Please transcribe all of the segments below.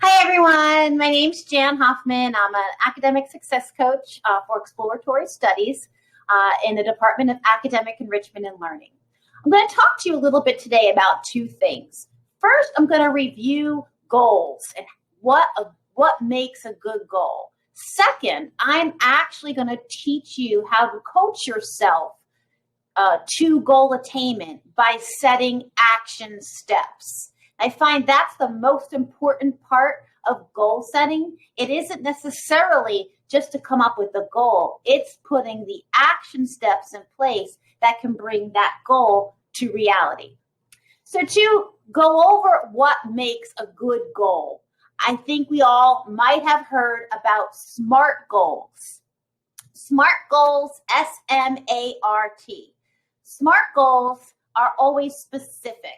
Hi, everyone. My name's Jan Hoffman. I'm an academic success coach for exploratory studies in the Department of Academic Enrichment and Learning. I'm going to talk to you a little bit today about two things. First, I'm going to review goals and what makes a good goal. Second, I'm actually going to teach you how to coach yourself to goal attainment by setting action steps. I find that's the most important part of goal setting. It isn't necessarily just to come up with a goal. It's putting the action steps in place that can bring that goal to reality. So to go over what makes a good goal, I think we all might have heard about SMART goals. SMART goals, S-M-A-R-T. SMART goals are always specific.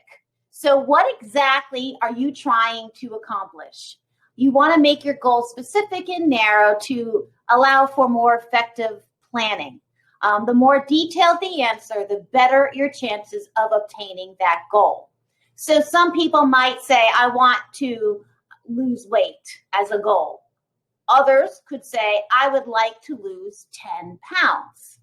So what exactly are you trying to accomplish? You want to make your goal specific and narrow to allow for more effective planning. The more detailed the answer, the better your chances of obtaining that goal. So some people might say, I want to lose weight as a goal. Others could say, I would like to lose 10 pounds.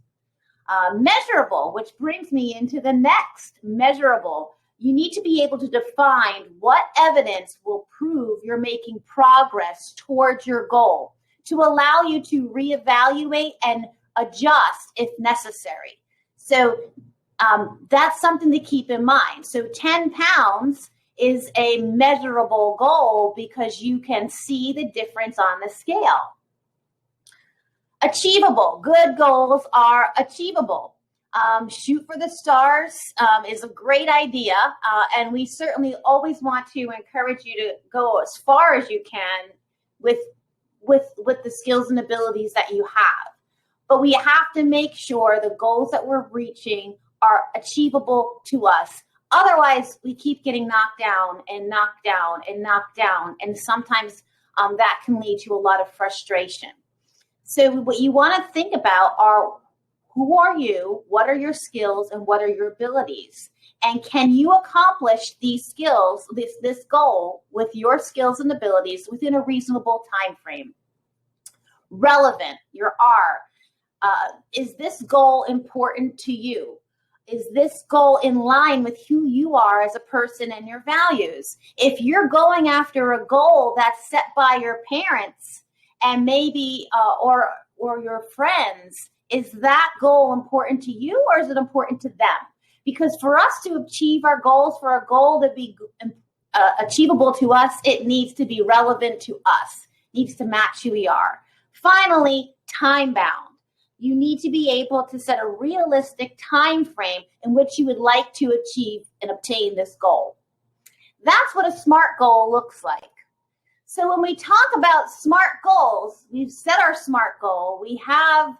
Measurable, which brings me into the next measurable. You need to be able to define what evidence will prove you're making progress towards your goal to allow you to reevaluate and adjust if necessary. So that's something to keep in mind. So 10 pounds is a measurable goal because you can see the difference on the scale. Achievable. Good goals are achievable. Shoot for the stars is a great idea, and we certainly always want to encourage you to go as far as you can with the skills and abilities that you have. But we have to make sure the goals that we're reaching are achievable to us. Otherwise, we keep getting knocked down and knocked down and knocked down, and sometimes that can lead to a lot of frustration. So what you want to think about are, who are you, what are your skills, and what are your abilities? And can you accomplish these skills, this goal with your skills and abilities within a reasonable time frame? Relevant, your R. Is this goal important to you? Is this goal in line with who you are as a person and your values? If you're going after a goal that's set by your parents and maybe or your friends, is that goal important to you, or is it important to them? Because for us to achieve our goals, for our goal to be achievable to us, it needs to be relevant to us, it needs to match who we are. Finally, time bound. You need to be able to set a realistic time frame in which you would like to achieve and obtain this goal. That's what a SMART goal looks like. So when we talk about SMART goals, we've set our SMART goal, we have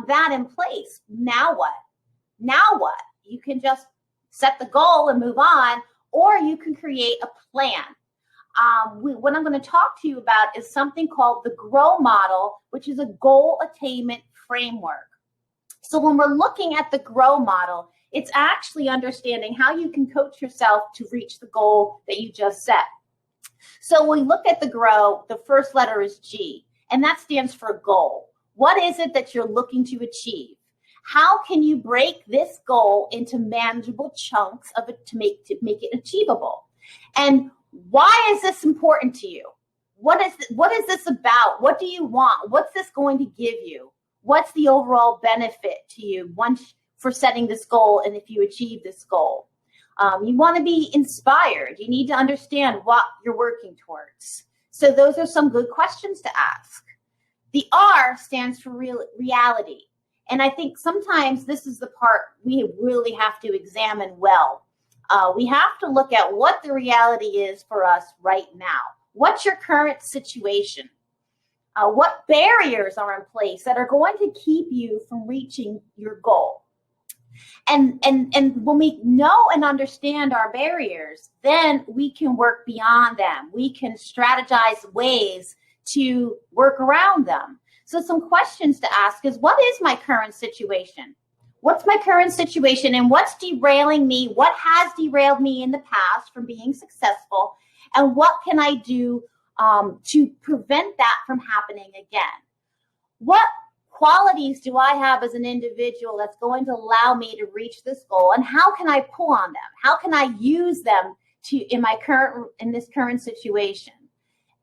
that in place. Now what? Now what? You can just set the goal and move on, or you can create a plan. What I'm going to talk to you about is something called the GROW model, which is a goal attainment framework. So when we're looking at the GROW model, it's actually understanding how you can coach yourself to reach the goal that you just set. So when we look at the GROW, the first letter is G, and that stands for goal. What is it that you're looking to achieve? How can you break this goal into manageable chunks of it to make it achievable? And why is this important to you? What is this about? What do you want? What's this going to give you? What's the overall benefit to you for setting this goal, and if you achieve this goal? You want to be inspired. You need to understand what you're working towards. So those are some good questions to ask. The R stands for reality. And I think sometimes this is the part we really have to examine well. We have to look at what the reality is for us right now. What's your current situation? What barriers are in place that are going to keep you from reaching your goal? And when we know and understand our barriers, then we can work beyond them. We can strategize ways to work around them. So some questions to ask is, what is my current situation? What's my current situation, and what's derailing me? What has derailed me in the past from being successful? And what can I do to prevent that from happening again. What qualities do I have as an individual that's going to allow me to reach this goal, and how can I pull on them? How can I use them in this current situation?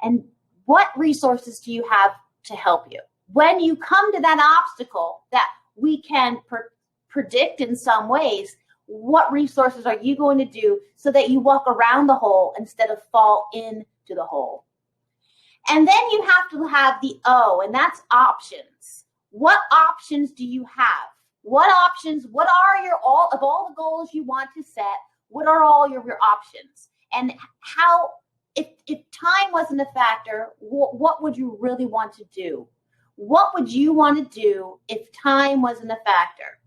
And what resources do you have to help you? When you come to that obstacle that we can predict in some ways, what resources are you going to do so that you walk around the hole instead of fall into the hole? And then you have to have the O, and that's options. What options do you have? What options, what are all the goals you want to set, what are all your options? And how, if time wasn't a factor, what would you really want to do? What would you want to do if time wasn't a factor?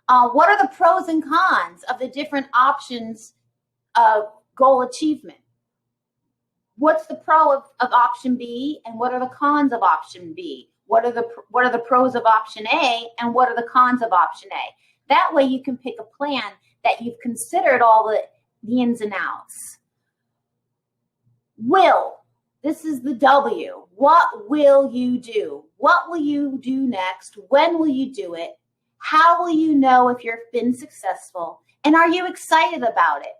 What are the pros and cons of the different options of goal achievement? What's the pro of option B, and what are the cons of option B? What are the pros of option A, and what are the cons of option A? That way you can pick a plan that you've considered all the ins and outs. Will. This is the W. What will you do? What will you do next? When will you do it? How will you know if you've been successful? And are you excited about it?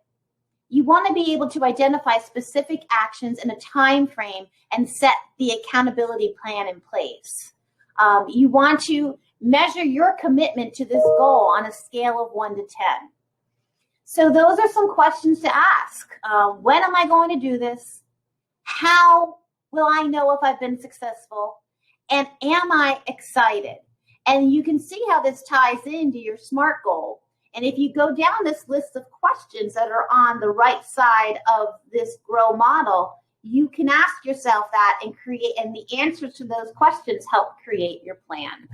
You want to be able to identify specific actions in a time frame and set the accountability plan in place. You want to measure your commitment to this goal on a scale of 1 to 10. So those are some questions to ask. When am I going to do this? How will I know if I've been successful? And am I excited? And you can see how this ties into your SMART goal. And if you go down this list of questions that are on the right side of this GROW model, you can ask yourself that and the answers to those questions help create your plan.